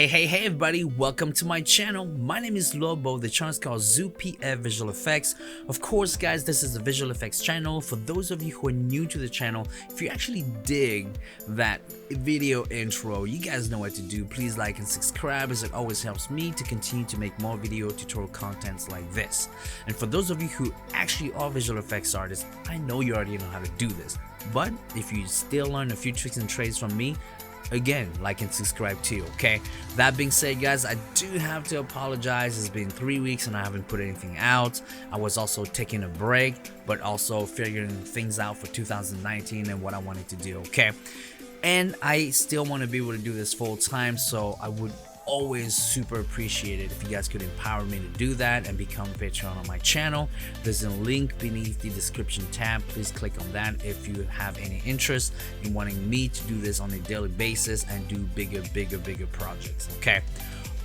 Hey everybody, welcome to my channel. My name is Lobo. The channel is called ZooPF Visual Effects. Of course guys, this is a visual effects channel. For those of you who are new to the channel, if you actually dig that video intro, you guys know what to do. Please like and subscribe, as it always helps me to continue to make more video tutorial contents like this. And for those of you who actually are visual effects artists, I know you already know how to do this, but if you still learn a few tricks and trades from me, again, like and subscribe too. Okay, that being said guys, I do have to apologize. It's been 3 weeks and I haven't put anything out. I was also taking a break, but also figuring things out for 2019 and what I wanted to do. Okay, and I still want to be able to do this full time, so I would always super appreciate it if you guys could empower me to do that and become a Patreon on my channel. There's a link beneath the description tab. Please click on that if you have any interest in wanting me to do this on a daily basis and do bigger projects. Okay,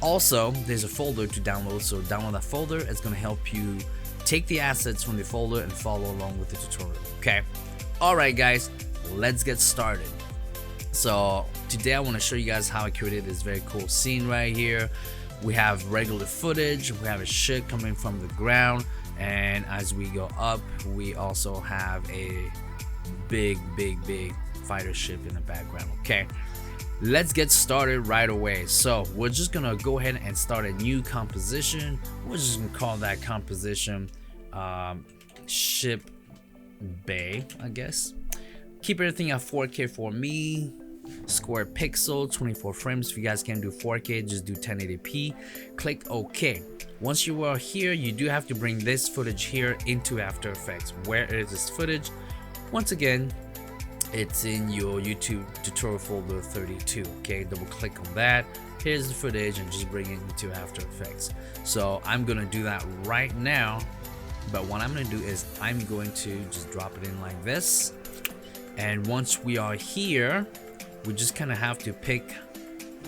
also there's a folder to download, so download that folder. It's going to help you take the assets from the folder and follow along with the tutorial. Okay, all right guys, let's get started. So today I want to show you guys how I created this very cool scene right here. We have regular footage, we have a ship coming from the ground, and as we go up we also have a big fighter ship in the background. Okay, let's get started right away. So we're just gonna go ahead and start a new composition. We're just gonna call that composition ship bay, I guess. Keep everything at 4K for me. Square pixel, 24 frames. If you guys can't do 4K, just do 1080p. Click OK. Once you are here, you do have to bring this footage here into After Effects. Where is this footage? Once again, it's in your YouTube tutorial folder 32. Okay, double click on that. Here's the footage and just bring it into After Effects. So I'm gonna do that right now, but what I'm gonna do is I'm going to just drop it in like this. And once we are here, we just kind of have to pick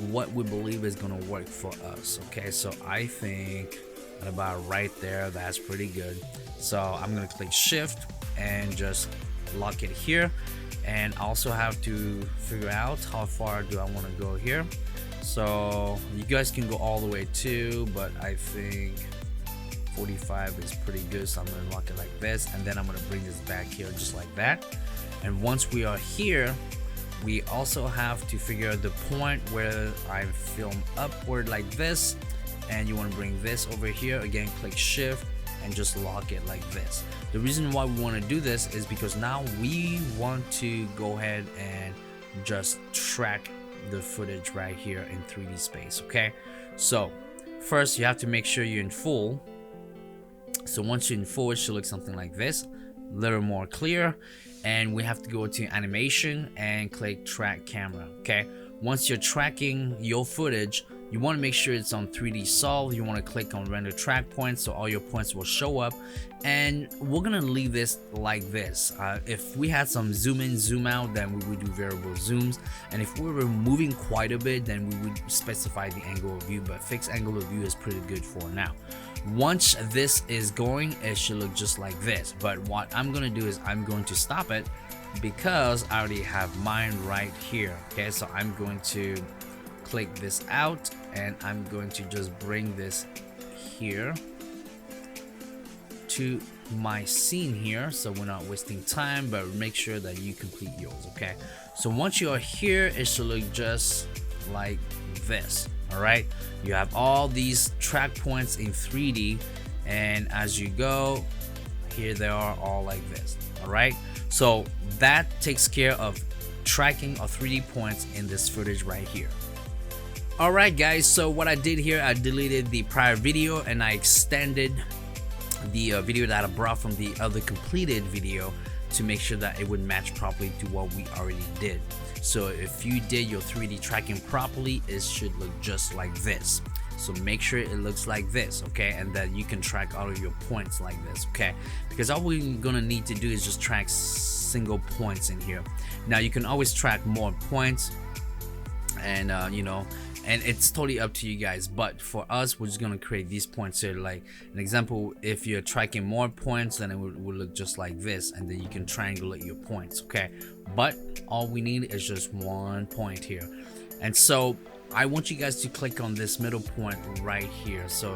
what we believe is going to work for us. Okay, so I think about right there, that's pretty good. So I'm going to click shift and just lock it here, and also have to figure out how far do I want to go here. So you guys can go all the way too, but I think 45 is pretty good, so I'm going to lock it like this, and then I'm going to bring this back here just like that. And once we are here, we also have to figure out the point where I film upward like this, and you want to bring this over here. Again, click shift and just lock it like this. The reason why we want to do this is because now we want to go ahead and just track the footage right here in 3D space. Okay, so first you have to make sure you're in full. So once you're in full, it should look something like this, a little more clear. And we have to go to animation and click track camera. Okay, once you're tracking your footage, you want to make sure it's on 3D solve. You want to click on render track points, so all your points will show up. And we're gonna leave this like this. If we had some zoom in, zoom out, then we would do variable zooms, and if we were moving quite a bit, then we would specify the angle of view, but fixed angle of view is pretty good for now. Once this is going, it should look just like this. But what I'm gonna do is I'm going to stop it because I already have mine right here. Okay, so I'm going to click this out and I'm going to just bring this here to my scene here, so we're not wasting time, but make sure that you complete yours. Okay, so once you are here, it should look just like this. All right, you have all these track points in 3D, and as you go here, they are all like this. All right, so that takes care of tracking of 3D points in this footage right here. All right guys, so what I did here, I deleted the prior video and I extended the video that I brought from the other completed video to make sure that it would match properly to what we already did. So if you did your 3D tracking properly, it should look just like this. So make sure it looks like this, okay, and that you can track all of your points like this. Okay, because all we're gonna need to do is just track single points in here. Now you can always track more points, and you know, and it's totally up to you guys, but for us, we're just gonna create these points here. Like an example, if you're tracking more points, then it will look just like this, and then you can triangulate your points. Okay, but all we need is just one point here. And so I want you guys to click on this middle point right here. So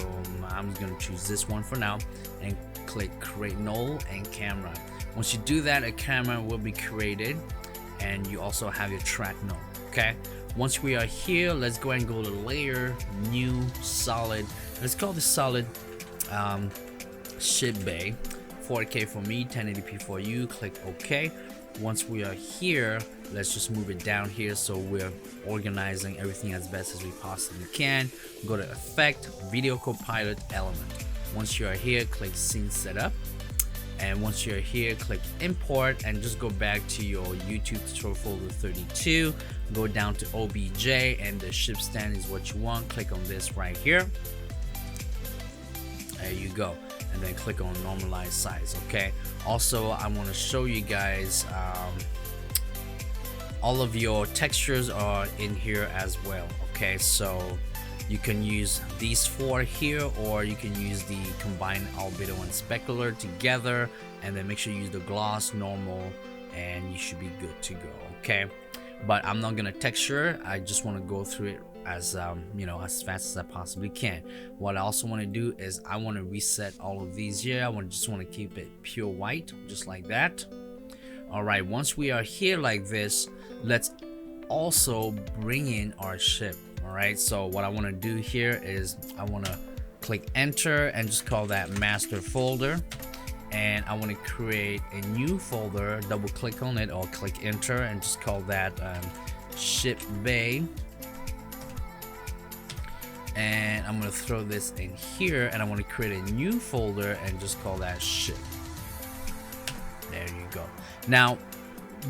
I'm gonna choose this one for now and click create null and camera. Once you do that, a camera will be created and you also have your track null. Okay, once we are here, let's go ahead and go to layer, new, solid. Let's call this solid ship bay, 4K for me, 1080p for you. Click OK. Once we are here, let's just move it down here so we're organizing everything as best as we possibly can. Go to effect, Videocopilot element. Once you are here, click scene setup, and once you're here, click import and just go back to your YouTube tutorial folder 32. Go down to OBJ and the ship stand is what you want. Click on this right here. There you go, and then click on normalize size. Okay, also I want to show you guys all of your textures are in here as well. Okay, so you can use these four here, or you can use the combined albedo and specular together, and then make sure you use the gloss, normal, and you should be good to go. Okay, but I'm not gonna texture. I just want to go through it as you know, as fast as I possibly can. What I also want to do is I want to reset all of these here. I just want to keep it pure white, just like that. All right, once we are here like this, let's also bring in our ship. All right, so what I want to do here is I want to click enter and just call that master folder, and I want to create a new folder. Double click on it or click enter and just call that ship bay, and I'm going to throw this in here, and I want to create a new folder and just call that ship. There you go. Now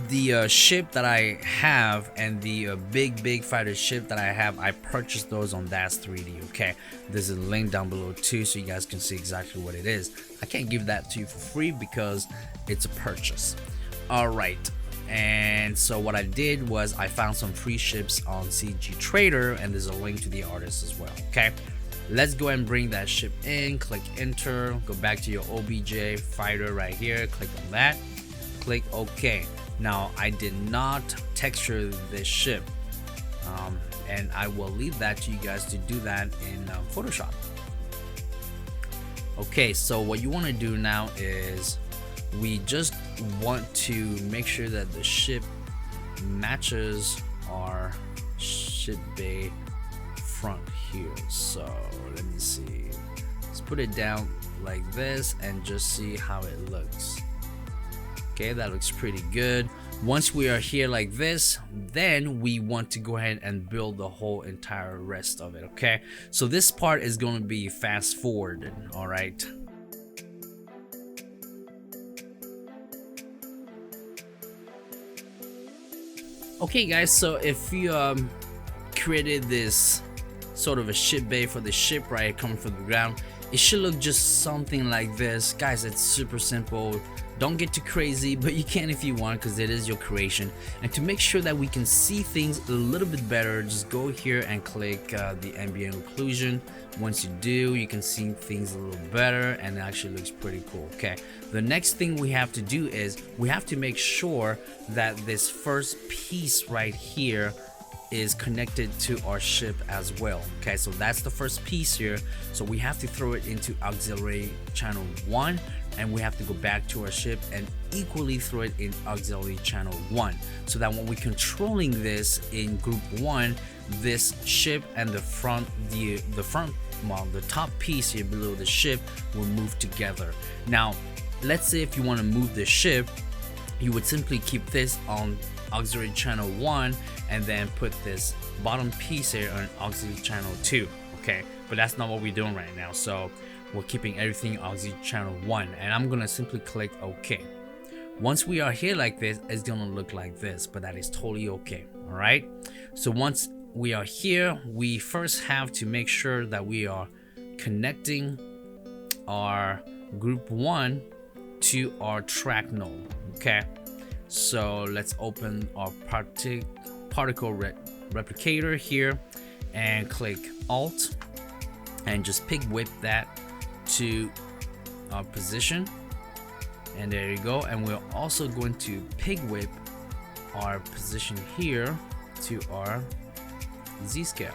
the ship that I have and the big fighter ship that I have, I purchased those on DAS 3D. Okay, there's a link down below too, so you guys can see exactly what it is. I can't give that to you for free because it's a purchase. All right, and so what I did was I found some free ships on CG Trader, and there's a link to the artist as well. Okay, let's go and bring that ship in. Click enter, go back to your OBJ fighter right here, click on that, click OK. Now I did not texture this ship, and I will leave that to you guys to do that in Photoshop. Okay, so what you want to do now is we just want to make sure that the ship matches our ship bay front here. So let me see, let's put it down like this and just see how it looks. Okay, that looks pretty good. Once we are here like this, then we want to go ahead and build the whole entire rest of it. Okay, so this part is going to be fast forwarded. All right, okay guys, so if you created this sort of a ship bay for the ship right coming from the ground, it should look just something like this. Guys, it's super simple. Don't get too crazy, but you can if you want, because it is your creation. And to make sure that we can see things a little bit better, just go here and click the ambient occlusion. Once you do, you can see things a little better, and it actually looks pretty cool. Okay, the next thing we have to do is we have to make sure that this first piece right here is connected to our ship as well. Okay, so that's the first piece here, so we have to throw it into auxiliary channel 1, and we have to go back to our ship and equally throw it in auxiliary channel 1, so that when we're controlling this in group 1, this ship and the front well, the top piece here below the ship will move together. Now let's say if you want to move the ship, you would simply keep this on auxiliary channel 1 and then put this bottom piece here on auxiliary channel 2. Okay, but that's not what we're doing right now, so we're keeping everything auxiliary channel 1, and I'm gonna simply click OK. Once we are here like this, it's gonna look like this, but that is totally okay. All right, so once we are here, we first have to make sure that we are connecting our group 1 to our track null. Okay, so let's open our particle replicator here and click Alt and just pig whip that to our position, and there you go. And we're also going to pig whip our position here to our Z scale.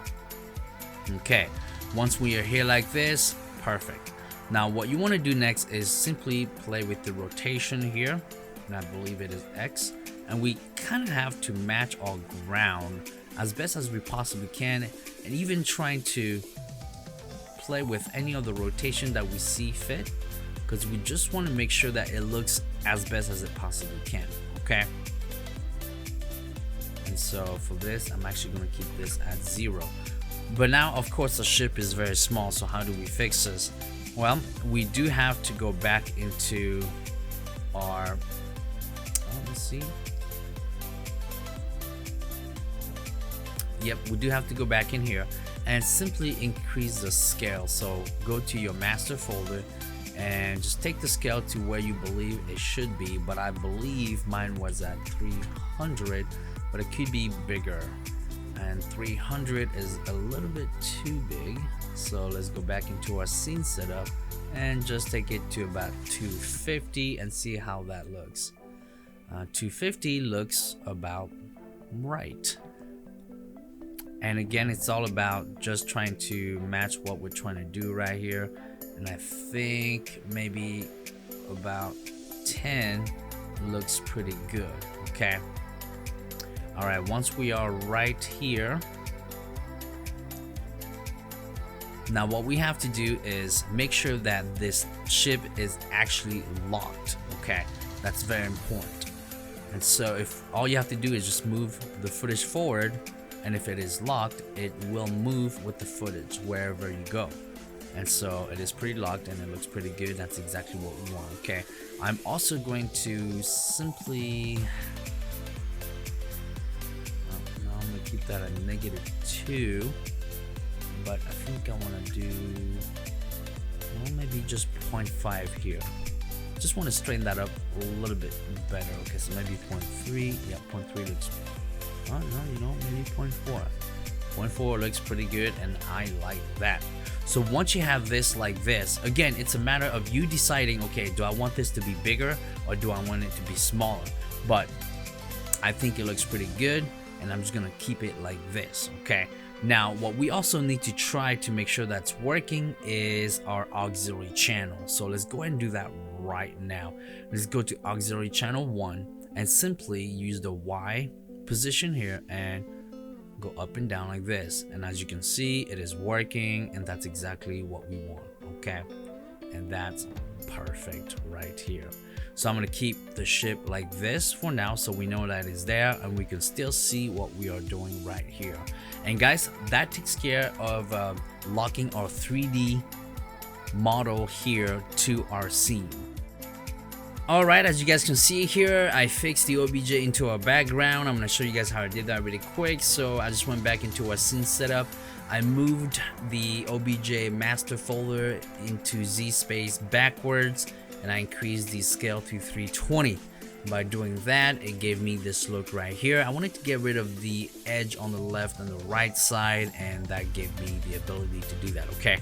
Okay, once we are here like this, perfect. Now what you want to do next is simply play with the rotation here, and I believe it is X, and we kind of have to match our ground as best as we possibly can, and even trying to play with any of the rotation that we see fit, because we just want to make sure that it looks as best as it possibly can. Okay, and so for this I'm actually going to keep this at 0. But now of course the ship is very small, so how do we fix this? Well, we do have to go back into our let's see. Yep, we do have to go back in here and simply increase the scale. So go to your master folder and just take the scale to where you believe it should be, but I believe mine was at 300, but it could be bigger, and 300 is a little bit too big. So let's go back into our scene setup and just take it to about 250 and see how that looks. 250 looks about right. And again, it's all about just trying to match what we're trying to do right here. And I think maybe about 10 looks pretty good. Okay. All right, once we are right here, now what we have to do is make sure that this ship is actually locked. Okay, that's very important. And so if all you have to do is just move the footage forward, and if it is locked, it will move with the footage wherever you go. And so it is pretty locked and it looks pretty good. That's exactly what we want. Okay, I'm also going to simply I'm gonna keep that at -2, but I think I want to do, well, maybe just 0.5 here. Just want to straighten that up a little bit better. Okay, so maybe 0.3. Yeah, 0.3 looks, oh no, you know, maybe 0.4. 0.4 looks pretty good, and I like that. So once you have this like this, again, it's a matter of you deciding, okay, do I want this to be bigger or do I want it to be smaller? But I think it looks pretty good, and I'm just gonna keep it like this. Okay, now what we also need to try to make sure that's working is our auxiliary channel. So let's go ahead and do that right now. Let's go to auxiliary channel 1 and simply use the Y position here and go up and down like this, and as you can see, it is working, and that's exactly what we want. Okay, and that's perfect right here. So I'm going to keep the ship like this for now, so we know that it's there and we can still see what we are doing right here. And guys, that takes care of locking our 3D model here to our scene. Alright, as you guys can see here, I fixed the OBJ into a background. I'm going to show you guys how I did that really quick. So I just went back into a scene setup. I moved the OBJ master folder into Z space backwards, and I increased the scale to 320. By doing that, it gave me this look right here. I wanted to get rid of the edge on the left and the right side, and that gave me the ability to do that. Okay,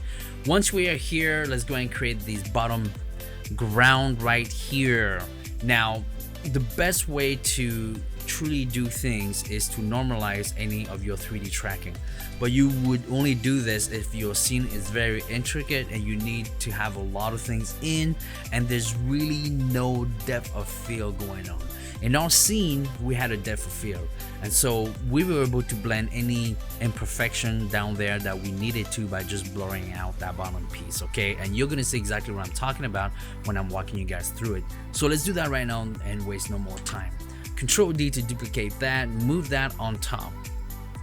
once we are here, let's go ahead and create these bottom ground right here. Now, the best way to truly do things is to normalize any of your 3D tracking, but you would only do this if your scene is very intricate and you need to have a lot of things in, and there's really no depth of field going on. In our scene, we had a depth of field, and so we were able to blend any imperfection down there that we needed to by just blurring out that bottom piece. Okay, and you're gonna see exactly what I'm talking about when I'm walking you guys through it. So let's do that right now and waste no more time. Control D to duplicate that, move that on top.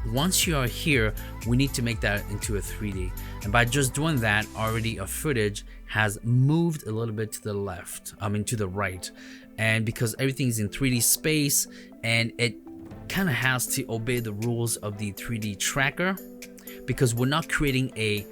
Once you are here, we need to make that into a 3D, and by just doing that, already our footage has moved a little bit to the left, to the right, and because everything's in 3D space, and it kind of has to obey the rules of the 3D tracker, because we're not creating a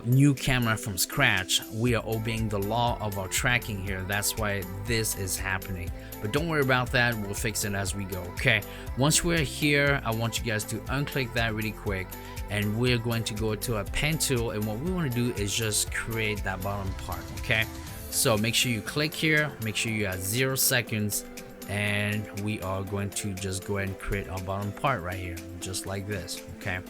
new camera from scratch. We are obeying the law of our tracking here. That's why this is happening, but don't worry about that, we'll fix it as we go. Okay, once we're here, I want you guys to unclick that really quick, and we're going to go to a pen tool, and what we want to do is just create that bottom part. Okay, so make sure you click here, make sure you have 0 seconds, and we are going to just go ahead and create our bottom part right here, just like this. Okay,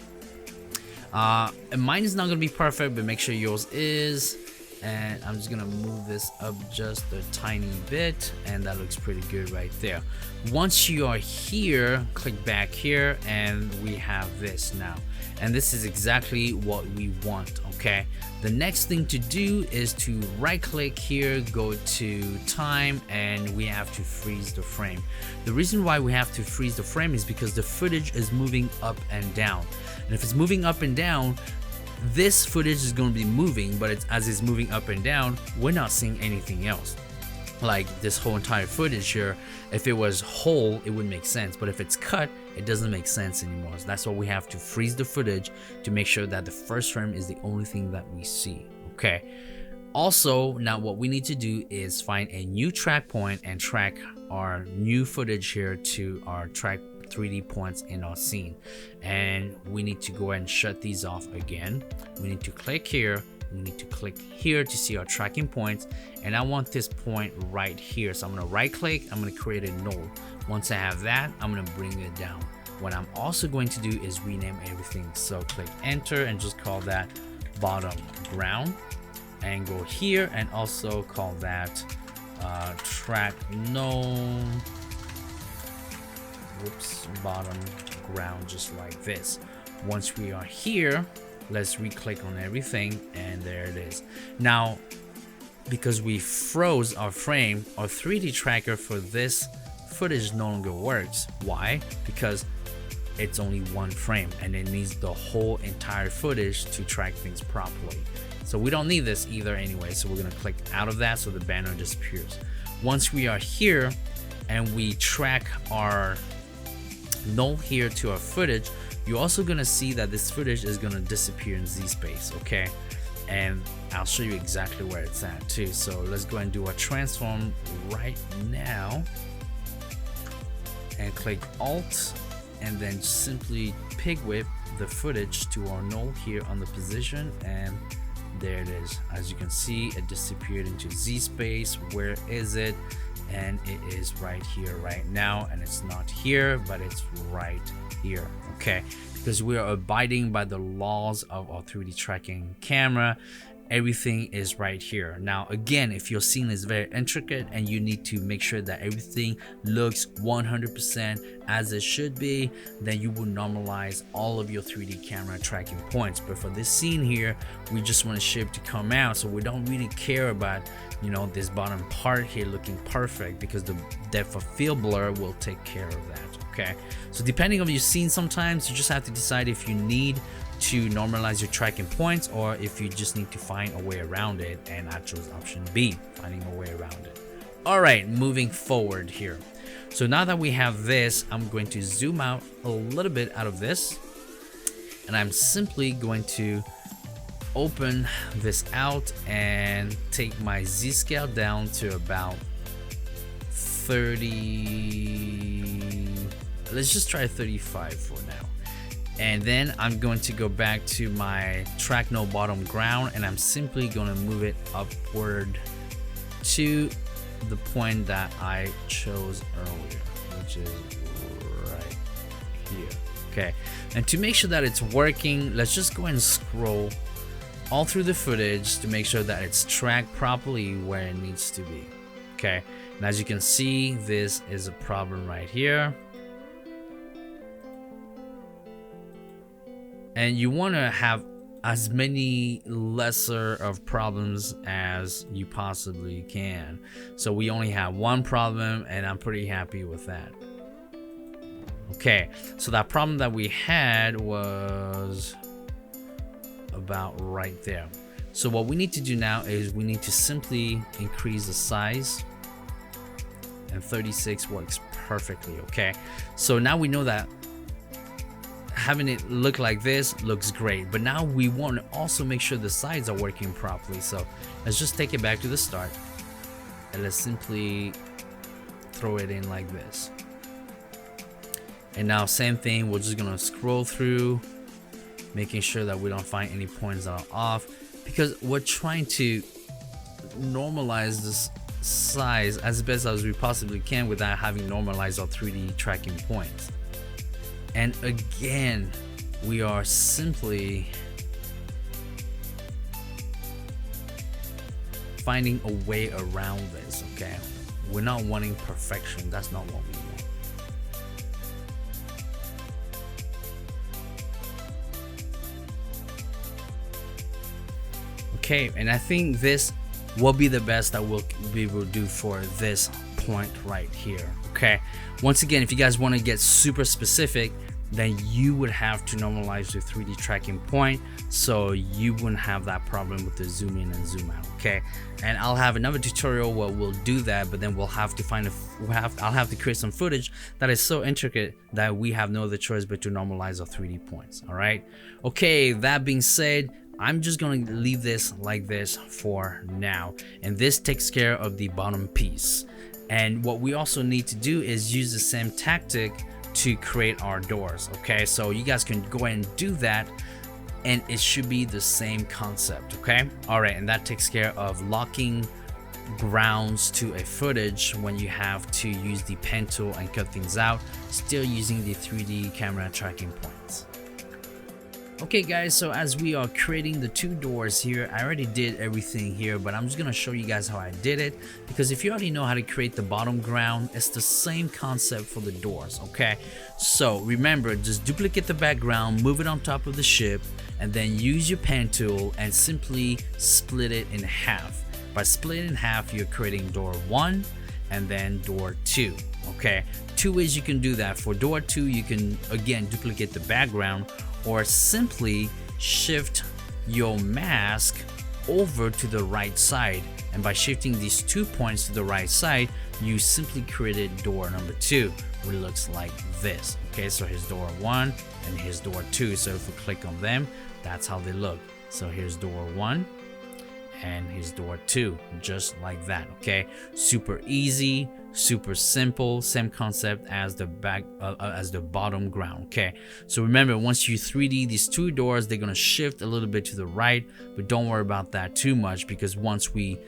And mine is not gonna be perfect, but make sure yours is. And I'm just gonna move this up just a tiny bit, and that looks pretty good right there. Once you are here, click back here, and we have this now, and this is exactly what we want. Okay, the next thing to do is to right click here, go to time, and we have to freeze the frame. The reason why we have to freeze the frame is because the footage is moving up and down, and if it's moving up and down, this footage is going to be moving, but as it's moving up and down, we're not seeing anything else. Like this whole entire footage here, if it was whole, it would make sense, but if it's cut, it doesn't make sense anymore. So that's why we have to freeze the footage to make sure that the first frame is the only thing that we see. Okay, also now what we need to do is find a new track point and track our new footage here to our track 3D points in our scene, and we need to go ahead and shut these off again. We need to click here, we need to click here to see our tracking points, and I want this point right here, so I'm going to right click, I'm going to create a null. Once I have that, I'm going to bring it down. What I'm also going to do is rename everything, so click enter and just call that bottom ground, and go here and also call that track null, bottom ground, just like this. Once we are here, let's re-click on everything, and there it is. Now, because we froze our frame, our 3D tracker for this footage no longer works. Why? Because it's only one frame, and it needs the whole entire footage to track things properly. So we don't need this either anyway, so we're gonna click out of that so the banner disappears. Once we are here and we track our null here to our footage, you're also gonna see that this footage is gonna disappear in Z space. Okay, and I'll show you exactly where it's at too. So let's go ahead and do a transform right now, and click Alt, and then simply pig whip the footage to our null here on the position, and there it is. As you can see, it disappeared into Z space. Where is it? And it is right here right now, and it's not here, but it's right here. Okay, because we are abiding by the laws of our 3D tracking camera, everything is right here. Now again, if your scene is very intricate and you need to make sure that everything looks 100% as it should be, then you will normalize all of your 3D camera tracking points. But for this scene here, we just want the shape to come out, so we don't really care about, you know, this bottom part here looking perfect, because the depth of field blur will take care of that. Okay, so depending on your scene, sometimes you just have to decide if you need to normalize your tracking points or if you just need to find a way around it, and I chose option B, finding a way around it. All right, moving forward here. So now that we have this, I'm going to zoom out a little bit out of this, and I'm simply going to open this out and take my Z scale down to about 30, let's just try 35 for now. And then I'm going to go back to my track no bottom ground, and I'm simply going to move it upward to the point that I chose earlier, which is right here. Okay, and to make sure that it's working, let's just go and scroll all through the footage to make sure that it's tracked properly where it needs to be. Okay, and as you can see, this is a problem right here. And you want to have as many lesser of problems as you possibly can. So we only have one problem, and I'm pretty happy with that. Okay, so that problem that we had was about right there. So what we need to do now is we need to simply increase the size, and 36 works perfectly. Okay, so now we know that having it look like this looks great, but now we want to also make sure the sides are working properly. So let's just take it back to the start, and let's simply throw it in like this. And now same thing, we're just gonna scroll through, making sure that we don't find any points that are off, because we're trying to normalize this size as best as we possibly can without having normalized our 3D tracking points. And again, we are simply finding a way around this. Okay, we're not wanting perfection. That's not what we want. Okay, and I think this will be the best that we will do for this point right here. Okay, once again, if you guys want to get super specific, then you would have to normalize your 3D tracking point so you wouldn't have that problem with the zoom in and zoom out. Okay, and I'll have another tutorial where we'll do that, but then we'll have to find I'll have to create some footage that is so intricate that we have no other choice but to normalize our 3D points. All right, okay, that being said, I'm just going to leave this like this for now, and this takes care of the bottom piece. And what we also need to do is use the same tactic to create our doors. Okay, so you guys can go ahead and do that, and it should be the same concept. Okay, all right, and that takes care of locking grounds to a footage when you have to use the pen tool and cut things out, still using the 3D camera tracking points. Okay guys, so as we are creating the two doors here, I already did everything here, but I'm just gonna show you guys how I did it, because if you already know how to create the bottom ground, it's the same concept for the doors. Okay, so remember, just duplicate the background, move it on top of the ship, and then use your pen tool and simply split it in half. By splitting in half, you're creating door 1 and then door 2. Okay, two ways you can do that. For door 2, you can again duplicate the background, or simply shift your mask over to the right side, and by shifting these 2 points to the right side, you simply created door number 2, which looks like this. Okay, so here's door 1 and here's door 2. So if we click on them, that's how they look. So here's door 1 and here's door 2, just like that. Okay, super easy, super simple, same concept as the bottom ground. Okay, so remember, once you 3D these two doors, they're gonna shift a little bit to the right, but don't worry about that too much, because once we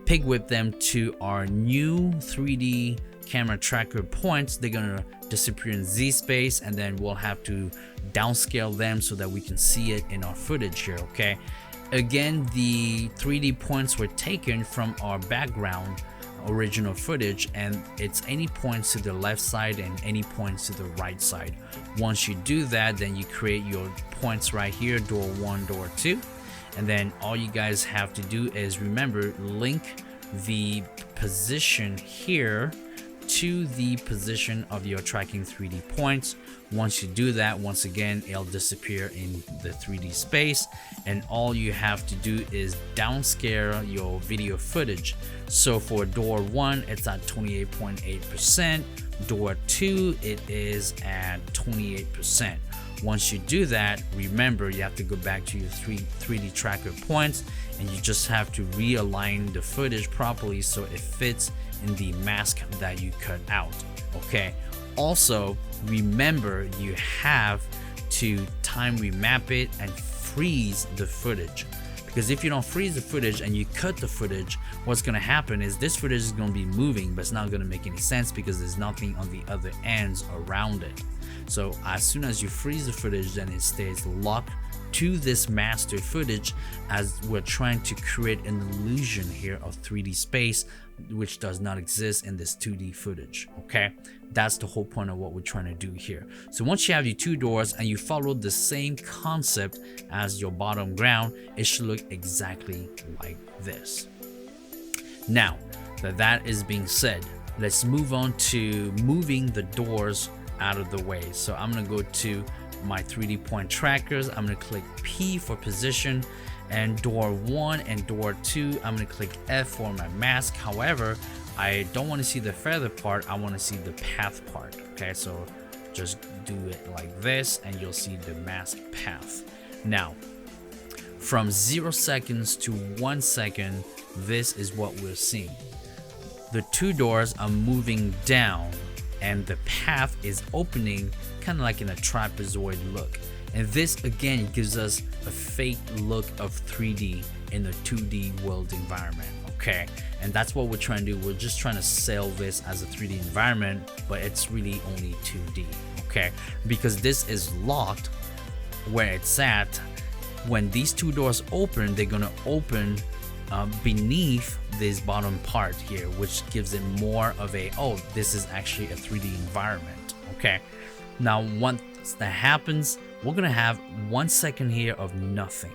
pig whip them to our new 3D camera tracker points, they're gonna disappear in Z space, and then we'll have to downscale them so that we can see it in our footage here. Okay, again, the 3D points were taken from our background original footage, and it's any points to the left side and any points to the right side. Once you do that, then you create your points right here, door 1, door 2, and then all you guys have to do is remember, link the position here to the position of your tracking 3D points. Once you do that, once again, it'll disappear in the 3D space, and all you have to do is downscale your video footage. So for door 1, it's at 28.8%. Door 2, it is at 28%. Once you do that, remember, you have to go back to your 3D tracker points, and you just have to realign the footage properly so it fits in the mask that you cut out. Okay, also remember, you have to time remap it and freeze the footage, because if you don't freeze the footage and you cut the footage, what's going to happen is this footage is going to be moving, but it's not going to make any sense because there's nothing on the other ends around it. So as soon as you freeze the footage, then it stays locked to this master footage, as we're trying to create an illusion here of 3D space, which does not exist in this 2D footage. Okay, that's the whole point of what we're trying to do here. So once you have your two doors and you follow the same concept as your bottom ground, it should look exactly like this. Now that is being said, let's move on to moving the doors out of the way. So I'm gonna go to my 3D point trackers, I'm gonna click P for position, and door 1 and door 2, I'm gonna click F for my mask. However, I don't want to see the feather part, I want to see the path part. Okay, so just do it like this and you'll see the mask path. Now from 0 seconds to 1 second, this is what we're seeing. The two doors are moving down and the path is opening, kind of like in a trapezoid look. And this again gives us a fake look of 3D in a 2D world environment. Okay, and that's what we're trying to do. We're just trying to sell this as a 3D environment, but it's really only 2D. Okay, because this is locked where it's at, when these two doors open, they're gonna open beneath this bottom part here, which gives it more of a, oh, this is actually a 3D environment. Okay, now once that happens, we're gonna have 1 second here of nothing,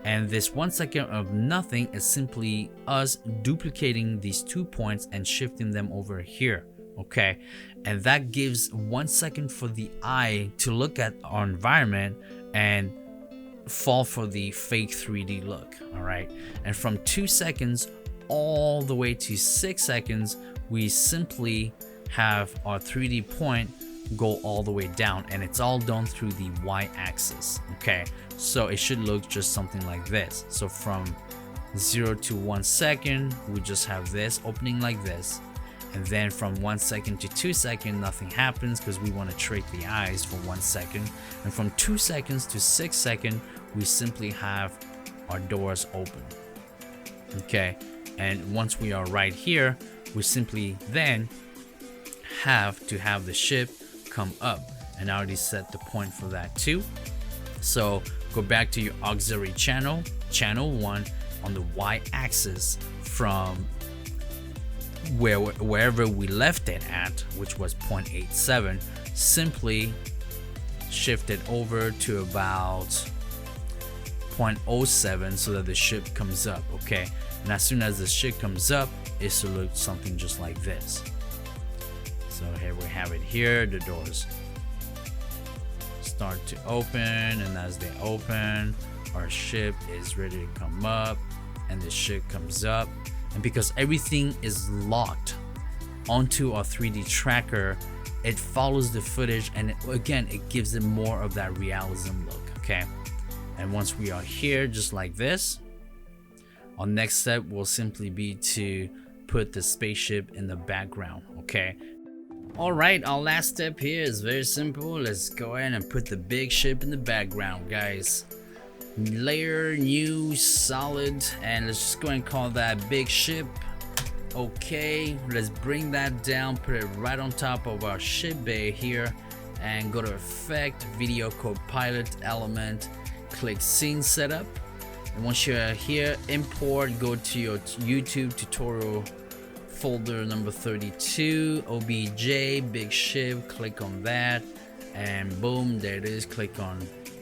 and this 1 second of nothing is simply us duplicating these 2 points and shifting them over here. Okay, and that gives 1 second for the eye to look at our environment and fall for the fake 3D look. All right, and from 2 seconds all the way to 6 seconds, we simply have our 3D point go all the way down, and it's all done through the y-axis. Okay, so it should look just something like this. So from 0 to 1 second, we just have this opening like this, and then from 1 second to 2 seconds, nothing happens because we want to trick the eyes for 1 second, and from 2 seconds to 6 seconds, we simply have our doors open. Okay, and once we are right here, we simply then have to have the ship come up, and I already set the point for that too. So go back to your auxiliary channel 1 on the y-axis from wherever we left it at, which was 0.87, simply shift it over to about 0.07 so that the ship comes up. Okay, and as soon as the ship comes up, it should look something just like this. So here we have it here, the doors start to open, and as they open, our ship is ready to come up, and the ship comes up. And because everything is locked onto our 3D tracker, it follows the footage, and it gives it more of that realism look. Okay, and once we are here just like this, our next step will simply be to put the spaceship in the background. Okay, alright, our last step here is very simple. Let's go ahead and put the big ship in the background, guys. Layer, new, solid, and let's just go and call that big ship. Okay, let's bring that down, put it right on top of our ship bay here, and go to Effect, Videocopilot element, click Scene Setup, and once you're here, import, go to your YouTube tutorial folder number 32, OBJ, big ship, click on that, and boom, there it is. Click on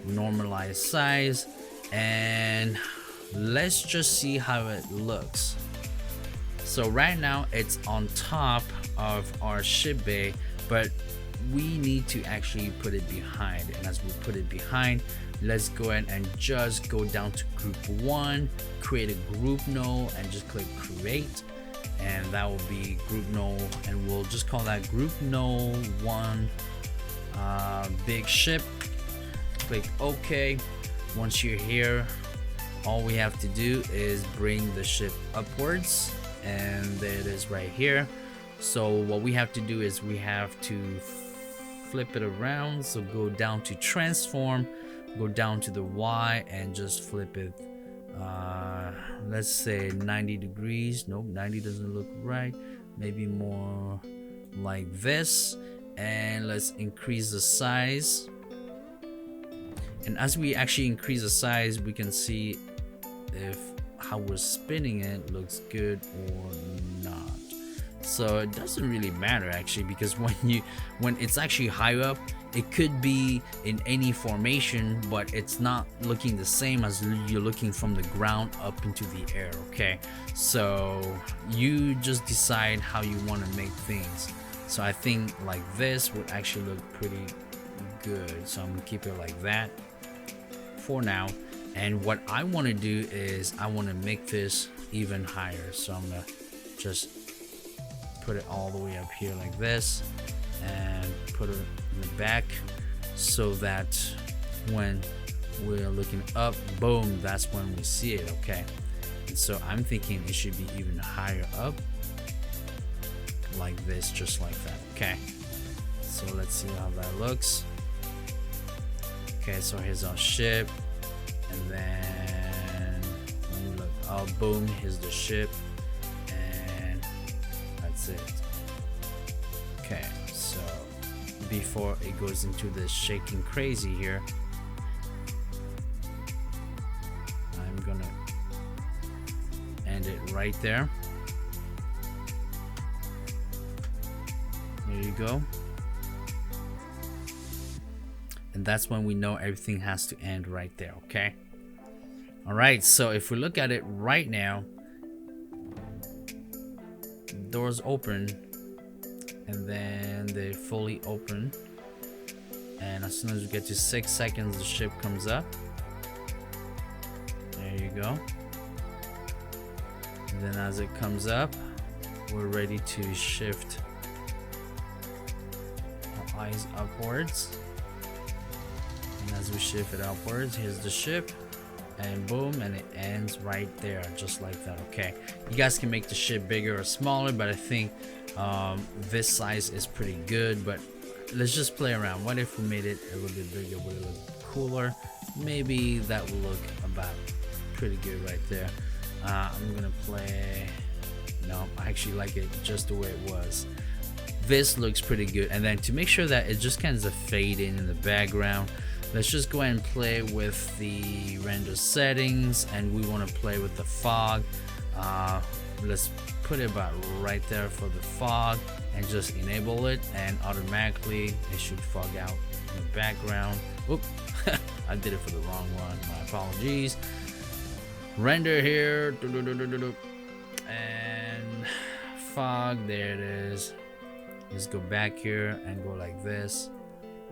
normalize size, and let's just see how it looks. So right now it's on top of our ship bay, but we need to actually put it behind, and as we put it behind, let's go ahead and just go down to group 1, create a group node, and just click create, and that will be group node, and we'll just call that group node 1 big ship. Click OK. Once you're here, all we have to do is bring the ship upwards, and there it is right here. So what we have to do is we have to flip it around. So go down to transform, go down to the Y, and just flip it, let's say 90 degrees. Nope, 90 doesn't look right. Maybe more like this, and let's increase the size. And as we actually increase the size, we can see if how we're spinning it looks good or not. So it doesn't really matter actually, because when it's actually high up, it could be in any formation, but it's not looking the same as you're looking from the ground up into the air. Okay, so you just decide how you want to make things. So I think like this would actually look pretty good, so I'm gonna keep it like that for now. And what I want to do is I want to make this even higher, so I'm gonna just put it all the way up here like this, and put it in the back so that when we're looking up, boom, that's when we see it. Okay, and so I'm thinking it should be even higher up like this, just like that. Okay, so let's see how that looks. Okay, so here's our ship, and then when we look up, boom, here's the ship, and that's it. Okay, so before it goes into this shaking crazy here, right there. There you go. And that's when we know everything has to end right there, okay? All right, so if we look at it right now, doors open, and then they fully open, and as soon as we get to 6 seconds, the ship comes up. There you go. And then as it comes up, we're ready to shift our eyes upwards. And as we shift it upwards, here's the ship, and boom, and it ends right there, just like that. Okay, you guys can make the ship bigger or smaller, but I think this size is pretty good. But let's just play around. What if we made it a little bit bigger? Would it look cooler? Maybe that will look about pretty good right there. I'm gonna play, no, I actually like it just the way it was. This looks pretty good. And then to make sure that it just kind of fade in the background, let's just go ahead and play with the render settings, and we want to play with the fog. Let's put it about right there for the fog and just enable it, and automatically it should fog out in the background. Oop, I did it for the wrong one, my apologies. Render here, and fog, there it is. Let's go back here and go like this,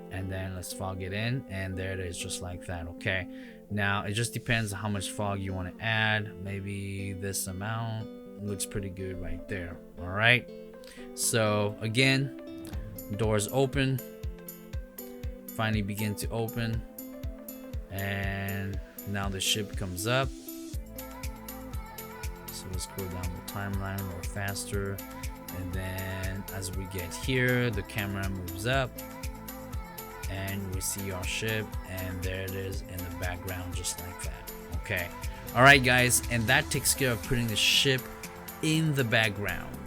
and then let's fog it in, and there it is, just like that. Okay, now it just depends on how much fog you want to add. Maybe this amount looks pretty good right there. All right, so again, doors open, finally begin to open, and now the ship comes up. So let's go down the timeline a little faster, and then as we get here, the camera moves up, and we see our ship, and there it is in the background, just like that. Okay, all right guys, and that takes care of putting the ship in the background.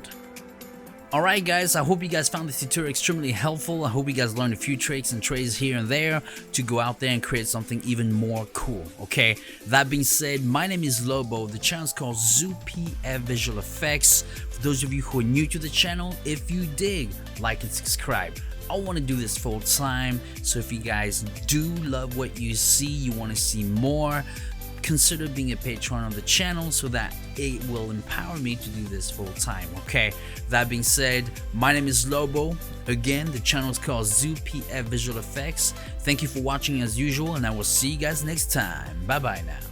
Alright guys, I hope you guys found this tutorial extremely helpful. I hope you guys learned a few tricks and trades here and there to go out there and create something even more cool. Okay, that being said, my name is Lobo. The channel is called ZooPF Visual Effects. For those of you who are new to the channel, if you dig, like and subscribe. I want to do this full time, so if you guys do love what you see, you want to see more, consider being a patron of the channel so that it will empower me to do this full time. Okay, that being said, my name is Lobo. Again, the channel is called ZooPF Visual Effects. Thank you for watching as usual, and I will see you guys next time. Bye bye now.